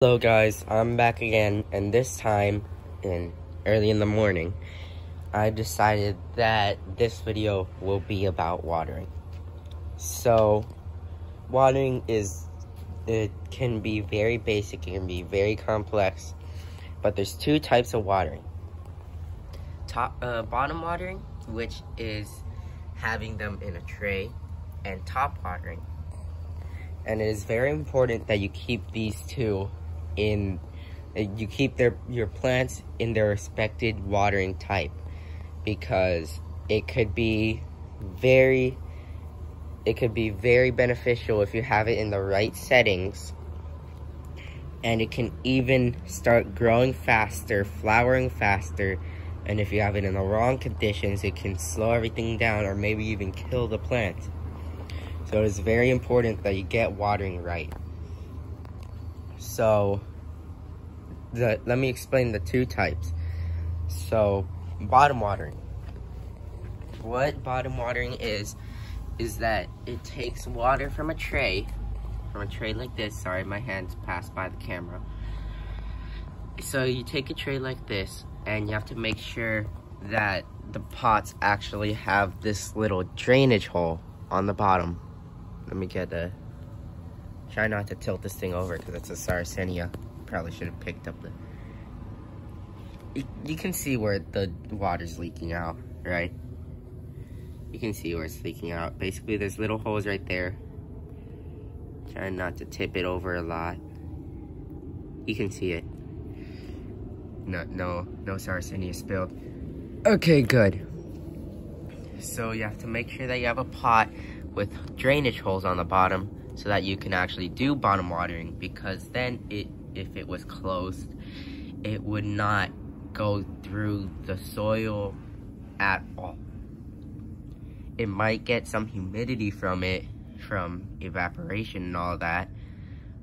Hello guys, I'm back again, and this time, early in the morning, I decided that this video will be about watering. So, watering it can be very basic, it can be very complex, but there's two types of watering. Bottom watering, which is having them in a tray, and top watering. And it is very important that you keep these two you keep your plants in their respected watering type, because it could be very beneficial if you have it in the right settings, and it can even start growing faster, flowering faster. And if you have it in the wrong conditions, it can slow everything down or maybe even kill the plant. So it is very important that you get watering right. So, let me explain the two types. So, bottom watering. What bottom watering is that it takes water from a tray like this. Sorry, my hands passed by the camera. So you take a tray like this, and you have to make sure that the pots actually have this little drainage hole on the bottom. Let me try not to tilt this thing over because it's a Sarracenia. Probably should have picked up you can see where the water's leaking out, right? You can see where it's leaking out. Basically, there's little holes right there. Trying not to tip it over a lot. You can see it. No Sarracenia spilled. Okay, good. So you have to make sure that you have a pot with drainage holes on the bottom so that you can actually do bottom watering, because then if it was closed, it would not go through the soil at all. It might get some humidity from it, from evaporation and all that,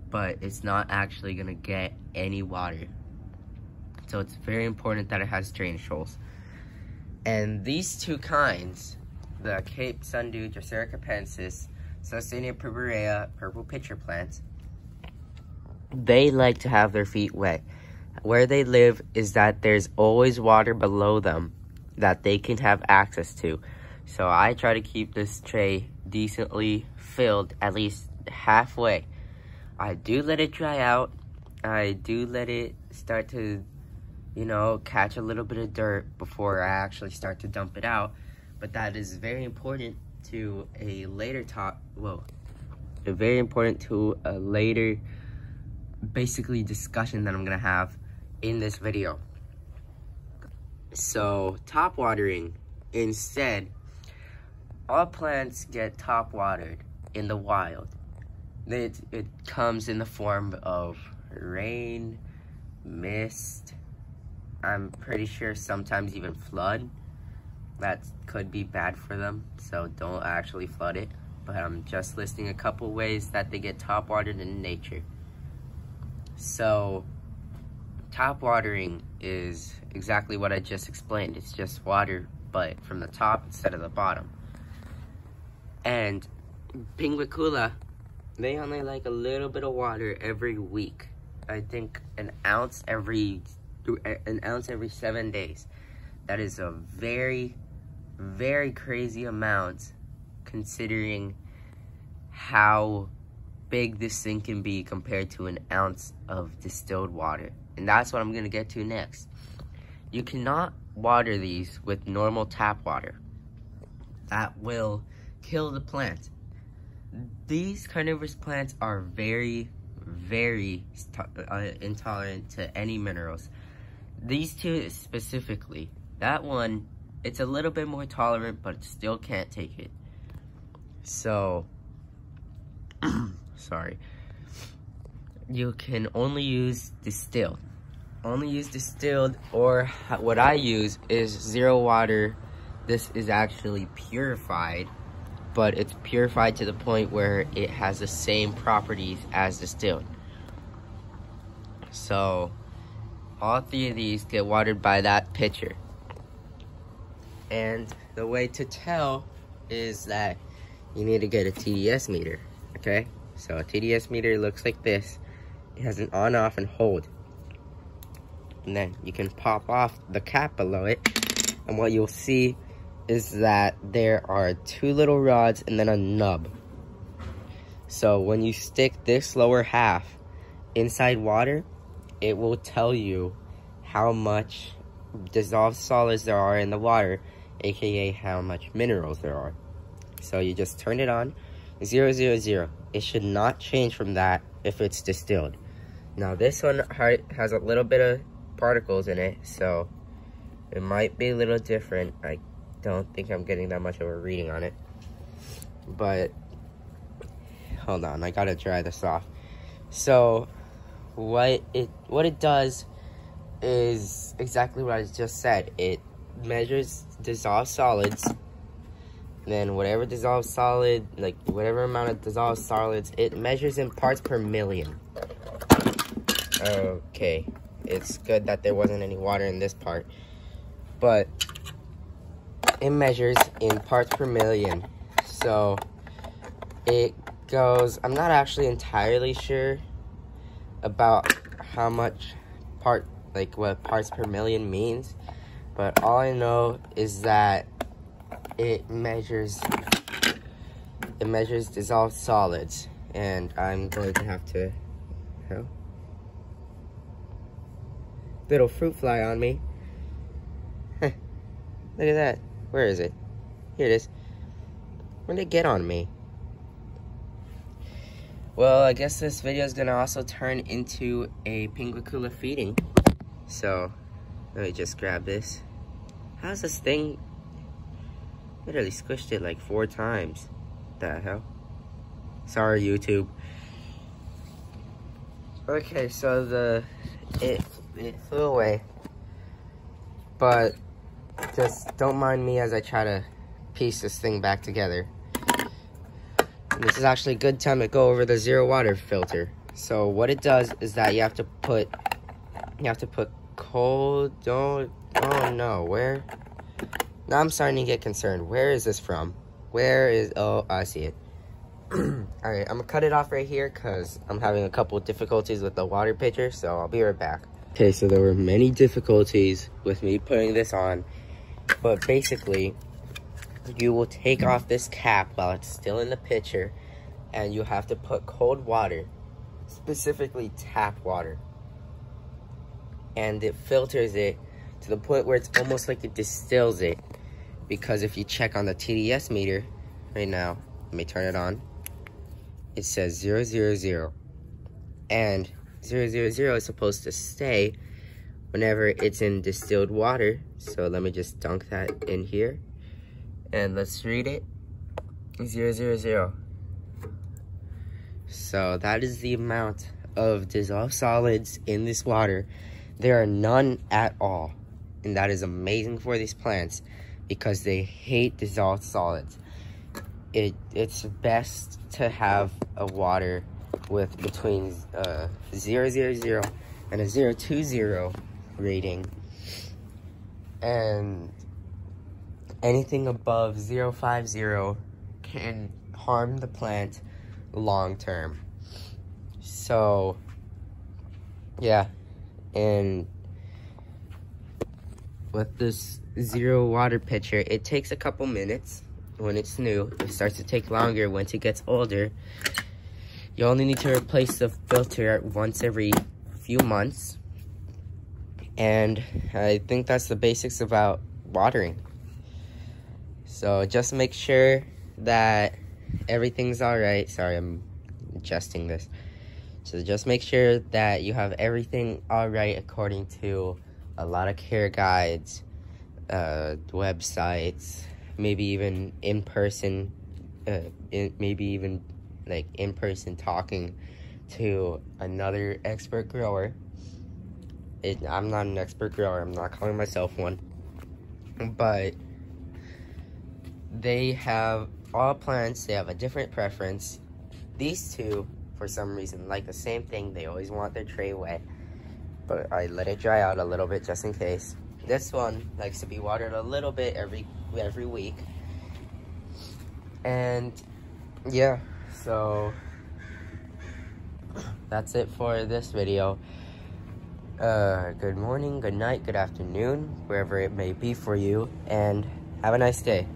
but it's not actually gonna get any water. So it's very important that it has drainage holes. And these two kinds, the Cape Sundew Drosera capensis, Sarracenia purpurea, purple pitcher plants, they like to have their feet wet. Where they live is that there's always water below them that they can have access to. So I try to keep this tray decently filled, at least halfway. I do let it dry out. I do let it start to, catch a little bit of dirt before I actually start to dump it out. But that is very important to a later basically discussion that I'm gonna have in this video. So, top watering, instead, all plants get top watered in the wild. It comes in the form of rain, mist, I'm pretty sure sometimes even flood. That could be bad for them, so don't actually flood it. But I'm just listing a couple ways that they get top watered in nature. So, top watering is exactly what I just explained. It's just water, but from the top instead of the bottom. And Pinguicula, they only like a little bit of water every week. I think an ounce every 7 days. That is a very, very crazy amount, considering how big this thing can be compared to an ounce of distilled water. And that's what I'm going to get to next. You cannot water these with normal tap water. That will kill the plant. These carnivorous plants are very, very intolerant to any minerals. These two specifically. That one, it's a little bit more tolerant, but it still can't take it. So, sorry. You can only use distilled. Only use distilled, or what I use is zero water. This is actually purified, but it's purified to the point where it has the same properties as distilled. So, all three of these get watered by that pitcher. And the way to tell is that you need to get a TDS meter, okay? So a TDS meter looks like this. It has an on, off, and hold. And then you can pop off the cap below it. And what you'll see is that there are 2 little rods and then a nub. So when you stick this lower half inside water, it will tell you how much dissolved solids there are in the water, aka how much minerals there are. So you just turn it on, 0, 0, 0. It should not change from that if it's distilled. Now this one has a little bit of particles in it, so it might be a little different. I don't think I'm getting that much of a reading on it. But hold on, I gotta dry this off. So what it does is exactly what I just said. It measures dissolved solids. Then whatever dissolved solid, like whatever amount of dissolved solids, it measures in parts per million. Okay, it's good that there wasn't any water in this part, but it measures in parts per million. So it goes, I'm not actually entirely sure about how much what parts per million means, but all I know is that it measures dissolved solids. And I'm going to have to, oh, little fruit fly on me. Look at that. Where is it? Here it is. When did it get on me? Well, I guess this video is going to also turn into a pinguicula feeding. So, let me just grab this. How's this thing? Literally squished it like 4 times. The hell? Sorry, YouTube. Okay, so it flew away. But just don't mind me as I try to piece this thing back together. And this is actually a good time to go over the zero water filter. So what it does is that you have to put cold, oh no, where? Now I'm starting to get concerned. Where is this from? Oh, I see it. Alright, I'm gonna cut it off right here because I'm having a couple difficulties with the water pitcher, so I'll be right back. Okay, so there were many difficulties with me putting this on, but basically, you will take off this cap while it's still in the pitcher, and you have to put cold water, specifically tap water, and it filters it to the point where it's almost like it distills it. Because if you check on the TDS meter right now, let me turn it on, it says 0, 0, 0, and 0, 0, 0 is supposed to stay whenever it's in distilled water. So let me just dunk that in here, and let's read it. 0, 0, 0. So that is the amount of dissolved solids in this water. There are none at all, and that is amazing for these plants because they hate dissolved solids. It's best to have a water with between 0, 0, 0 and a 0, 2, 0 rating, and anything above 0, 5, 0 can harm the plant long term. So yeah, and with this zero water pitcher, it takes a couple minutes when it's new. It starts to take longer once it gets older. You only need to replace the filter once every few months. And I think that's the basics about watering. So just make sure that everything's all right. Sorry, I'm adjusting this. So just make sure that you have everything all right according to a lot of care guides, websites, maybe even in person, maybe even like in person talking to another expert grower. I'm not an expert grower, I'm not calling myself one, but they have all plants, they have a different preference. These two, for some reason, like the same thing. They always want their tray wet, but I let it dry out a little bit just in case. This one likes to be watered a little bit every week. And yeah, so that's it for this video. Good morning, good night, good afternoon, wherever it may be for you, and have a nice day.